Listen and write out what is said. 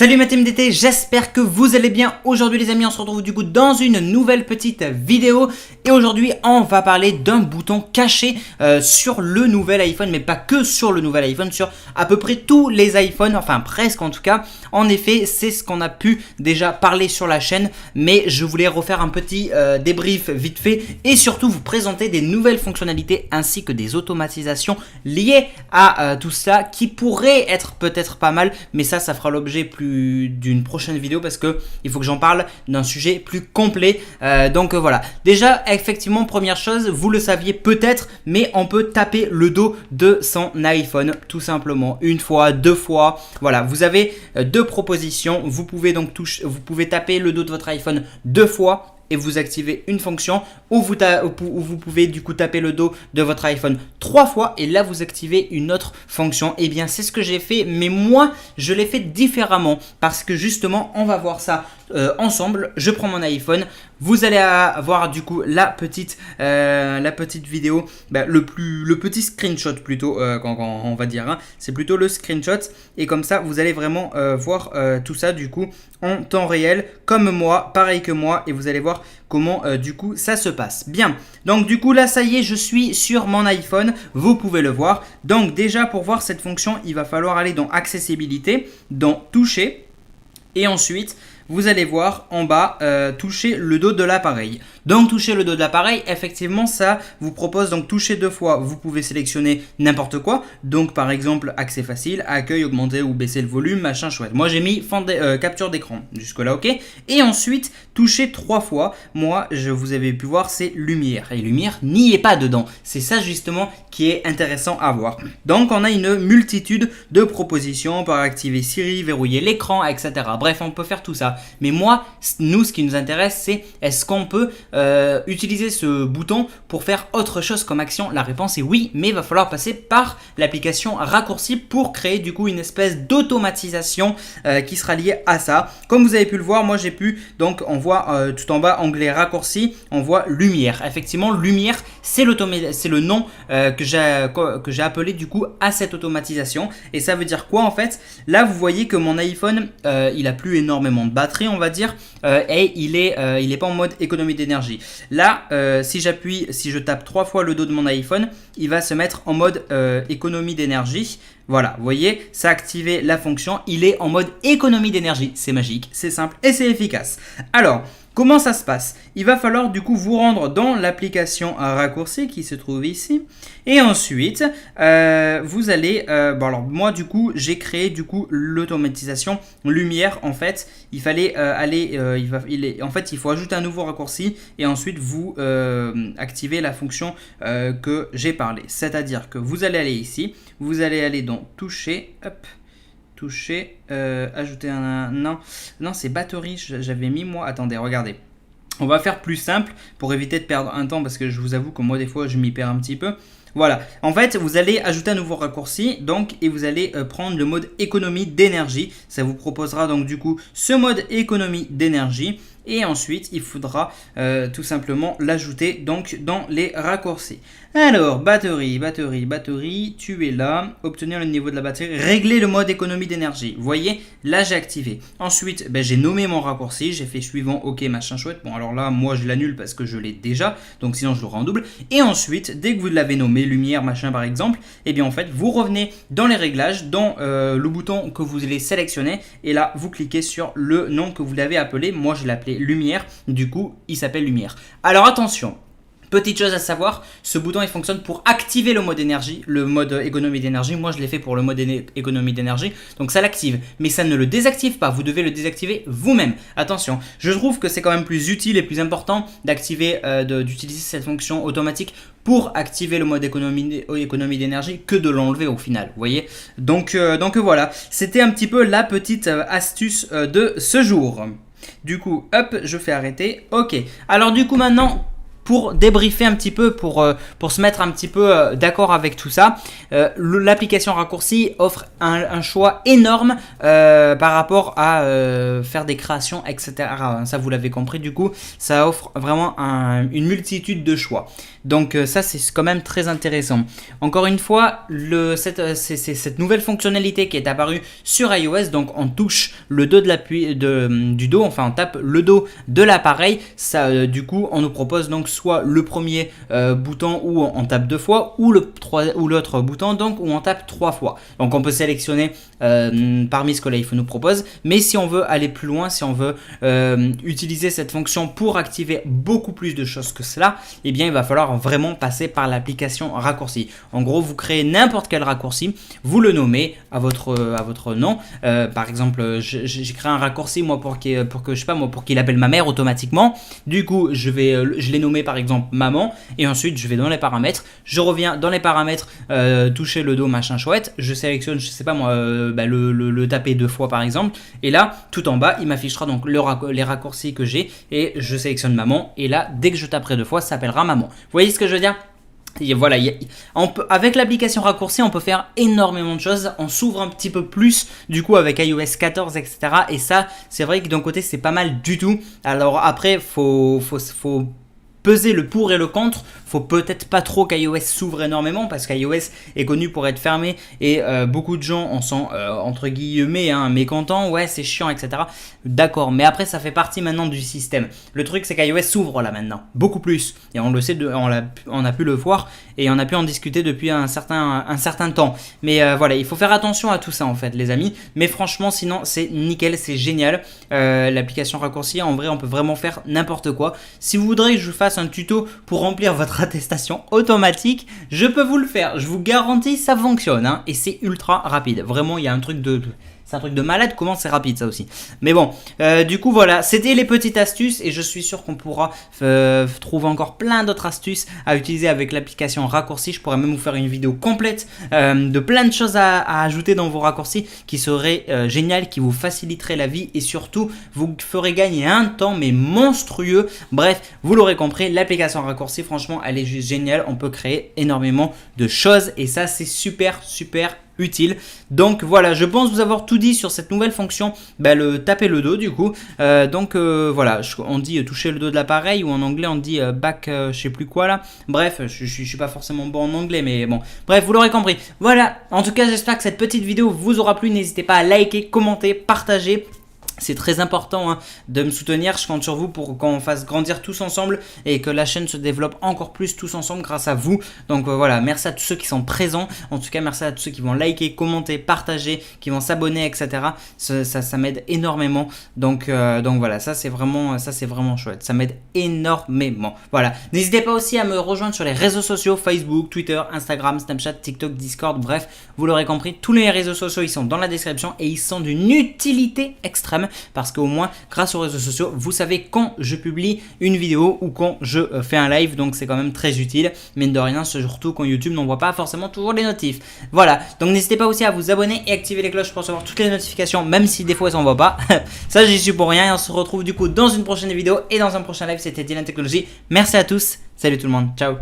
Salut ma team d'été, j'espère que vous allez bien. Aujourd'hui les amis, on se retrouve du coup dans une nouvelle petite vidéo. Et aujourd'hui on va parler d'un bouton caché sur le nouvel iPhone. Mais pas que sur le nouvel iPhone, sur à peu près tous les iPhones, enfin presque en tout cas. En effet, c'est ce qu'on a pu déjà parler sur la chaîne. Mais je voulais refaire un petit débrief vite fait. Et surtout vous présenter des nouvelles fonctionnalités ainsi que des automatisations liées à tout ça. Qui pourraient être peut-être pas mal. Mais ça fera l'objet d'une prochaine vidéo parce que il faut que j'en parle d'un sujet plus complet. Donc voilà. Déjà, effectivement, première chose, vous le saviez peut-être, mais on peut taper le dos de son iPhone tout simplement. Une fois, deux fois. Voilà, vous avez deux propositions. Vous pouvez donc vous pouvez taper le dos de votre iPhone deux fois et vous activez une fonction, ou vous pouvez du coup taper le dos de votre iPhone trois fois et là vous activez une autre fonction. Et bien c'est ce que j'ai fait, mais moi je l'ai fait différemment parce que justement on va voir ça ensemble. Je prends mon iPhone, vous allez avoir du coup la petite vidéo, le petit screenshot plutôt, quand on va dire, hein. C'est plutôt le screenshot et comme ça vous allez vraiment voir tout ça du coup en temps réel comme moi, pareil que moi, et vous allez voir comment du coup ça se passe. Bien, donc du coup là ça y est, je suis sur mon iPhone, vous pouvez le voir. Donc déjà pour voir cette fonction, il va falloir aller dans accessibilité, dans toucher, et ensuite vous allez voir en bas toucher le dos de l'appareil. Donc toucher le dos de l'appareil, effectivement ça vous propose donc toucher deux fois. Vous pouvez sélectionner n'importe quoi. Donc par exemple accès facile, accueil, augmenter ou baisser le volume, machin chouette. Moi j'ai mis capture d'écran, jusque là ok. Et ensuite toucher trois fois. Moi vous avez pu voir c'est lumière. Et lumière n'y est pas dedans. C'est ça justement qui est intéressant à voir. Donc on a une multitude de propositions. On peut activer Siri, verrouiller l'écran, etc. Bref, on peut faire tout ça. Mais moi, nous, ce qui nous intéresse, c'est est-ce qu'on peut utiliser ce bouton pour faire autre chose comme action? La réponse est oui, mais il va falloir passer par l'application raccourci pour créer du coup une espèce d'automatisation qui sera liée à ça. Comme vous avez pu le voir, moi j'ai pu, donc on voit tout en bas, onglet raccourci, on voit lumière. Effectivement, lumière, c'est le nom que j'ai appelé du coup à cette automatisation. Et ça veut dire quoi en fait? Là, vous voyez que mon iPhone, il a plus énormément de batterie, on va dire, et il est pas en mode économie d'énergie. Là, si je tape trois fois le dos de mon iPhone, il va se mettre en mode économie d'énergie. Voilà, vous voyez, ça a activé la fonction, il est en mode économie d'énergie. C'est magique, c'est simple et c'est efficace. Alors, comment ça se passe? Il va falloir du coup vous rendre dans l'application raccourci qui se trouve ici. Et ensuite, vous allez... alors moi du coup, j'ai créé du coup l'automatisation lumière. En fait, il fallait en fait, il faut ajouter un nouveau raccourci et ensuite vous activez la fonction que j'ai parlé. C'est-à-dire que vous allez aller ici, vous allez aller dans toucher, hop, toucher, ajouter non c'est batterie, j'avais mis moi, attendez, regardez, on va faire plus simple pour éviter de perdre un temps parce que je vous avoue que moi des fois je m'y perds un petit peu. Voilà, en fait vous allez ajouter un nouveau raccourci donc et vous allez prendre le mode économie d'énergie. Ça vous proposera donc du coup ce mode économie d'énergie. Et ensuite, il faudra tout simplement l'ajouter donc dans les raccourcis. Alors, batterie, tu es là. Obtenir le niveau de la batterie, régler le mode économie d'énergie. Vous voyez, là j'ai activé. Ensuite, j'ai nommé mon raccourci, j'ai fait suivant, ok, machin chouette. Bon, alors là, moi je l'annule parce que je l'ai déjà, donc sinon je l'aurai en double. Et ensuite, dès que vous l'avez nommé, lumière, machin par exemple, et bien en fait, vous revenez dans les réglages, dans le bouton que vous allez sélectionner. Et là, vous cliquez sur le nom que vous l'avez appelé. Moi, je l'ai appelé lumière, du coup il s'appelle lumière. Alors attention, petite chose à savoir, ce bouton il fonctionne pour activer le mode énergie, le mode économie d'énergie. Moi je l'ai fait pour le mode économie d'énergie, donc ça l'active, mais ça ne le désactive pas, vous devez le désactiver vous-même. Attention, je trouve que c'est quand même plus utile et plus important d'activer, d'utiliser cette fonction automatique pour activer le mode économie d'énergie que de l'enlever au final, vous voyez. Donc voilà, c'était un petit peu la petite astuce de ce jour. Du coup, hop, je fais arrêter. Ok. Alors du coup maintenant, pour débriefer un petit peu, pour se mettre un petit peu d'accord avec tout ça. L'application raccourci offre un choix énorme par rapport à faire des créations, etc. Ça, vous l'avez compris, du coup, ça offre vraiment une multitude de choix. Donc ça, c'est quand même très intéressant. Encore une fois, cette nouvelle fonctionnalité qui est apparue sur iOS, donc on touche le dos du dos, enfin on tape le dos de l'appareil. Ça, du coup, on nous propose donc soit le premier bouton où on tape 2 fois, ou l'autre bouton donc où on tape 3 fois. Donc on peut sélectionner parmi ce que l'iPhone nous propose, mais si on veut aller plus loin, si on veut utiliser cette fonction pour activer beaucoup plus de choses que cela, eh bien il va falloir vraiment passer par l'application raccourci. En gros, vous créez n'importe quel raccourci, vous le nommez à votre nom. Par exemple, j'ai créé un raccourci moi pour qu'il appelle ma mère automatiquement. Du coup, je l'ai nommé par exemple maman, et ensuite je vais dans les paramètres, je reviens dans les paramètres, toucher le dos machin chouette, je sélectionne, je sais pas moi, le taper 2 fois par exemple, et là tout en bas il m'affichera donc les raccourcis que j'ai, et je sélectionne maman, et là dès que je taperai 2 fois ça s'appellera maman. Vous voyez ce que je veux dire? Et voilà, avec l'application raccourci, on peut faire énormément de choses. On s'ouvre un petit peu plus du coup avec iOS 14, etc. Et ça, c'est vrai que d'un côté, c'est pas mal du tout. Alors après, faut peser le pour et le contre. Faut peut-être pas trop qu'iOS s'ouvre énormément, parce qu'iOS est connu pour être fermé, et beaucoup de gens en sont entre guillemets mécontents. Ouais, c'est chiant, etc. D'accord, mais après ça fait partie maintenant du système. Le truc, c'est qu'iOS s'ouvre là maintenant beaucoup plus, et on le sait, on a pu le voir et on a pu en discuter depuis un certain temps. Mais voilà, il faut faire attention à tout ça en fait, les amis. Mais franchement, sinon c'est nickel, c'est génial. L'application raccourci, en vrai, on peut vraiment faire n'importe quoi. Si vous voudrez que je vous fasse un tuto pour remplir votre attestation automatique, je peux vous le faire. Je vous garantis, ça fonctionne, et c'est ultra rapide. Vraiment, il y a un truc c'est un truc de malade, comment c'est rapide ça aussi. Mais bon, du coup voilà, c'était les petites astuces, et je suis sûr qu'on pourra trouver encore plein d'autres astuces à utiliser avec l'application raccourci. Je pourrais même vous faire une vidéo complète de plein de choses à ajouter dans vos raccourcis qui seraient géniales, qui vous faciliteraient la vie, et surtout vous ferait gagner un temps mais monstrueux. Bref, vous l'aurez compris, l'application raccourci, franchement, elle est juste géniale. On peut créer énormément de choses, et ça c'est super utile. Donc voilà, je pense vous avoir tout dit sur cette nouvelle fonction, le taper le dos du coup. Voilà, on dit toucher le dos de l'appareil, ou en anglais on dit back, je sais plus quoi là. Bref, je suis pas forcément bon en anglais, mais bon. Bref, vous l'aurez compris. Voilà, en tout cas j'espère que cette petite vidéo vous aura plu. N'hésitez pas à liker, commenter, partager. C'est très important de me soutenir. Je compte sur vous pour qu'on fasse grandir tous ensemble, et que la chaîne se développe encore plus tous ensemble grâce à vous. Donc voilà, merci à tous ceux qui sont présents. En tout cas, merci à tous ceux qui vont liker, commenter, partager, qui vont s'abonner, etc. Ça m'aide énormément. Donc voilà, ça c'est vraiment chouette. Ça m'aide énormément. Voilà. N'hésitez pas aussi à me rejoindre sur les réseaux sociaux, Facebook, Twitter, Instagram, Snapchat, TikTok, Discord. Bref, vous l'aurez compris, tous les réseaux sociaux ils sont dans la description, et ils sont d'une utilité extrême. Parce qu'au moins, grâce aux réseaux sociaux, vous savez quand je publie une vidéo ou quand je fais un live. Donc c'est quand même très utile, mine de rien, surtout quand YouTube n'envoie pas forcément toujours les notifs. Voilà, donc n'hésitez pas aussi à vous abonner et activer les cloches pour recevoir toutes les notifications, même si des fois elles s'envoient pas. Ça, j'y suis pour rien, et on se retrouve du coup dans une prochaine vidéo et dans un prochain live. C'était Dylan Technologies. Merci à tous, salut tout le monde, ciao.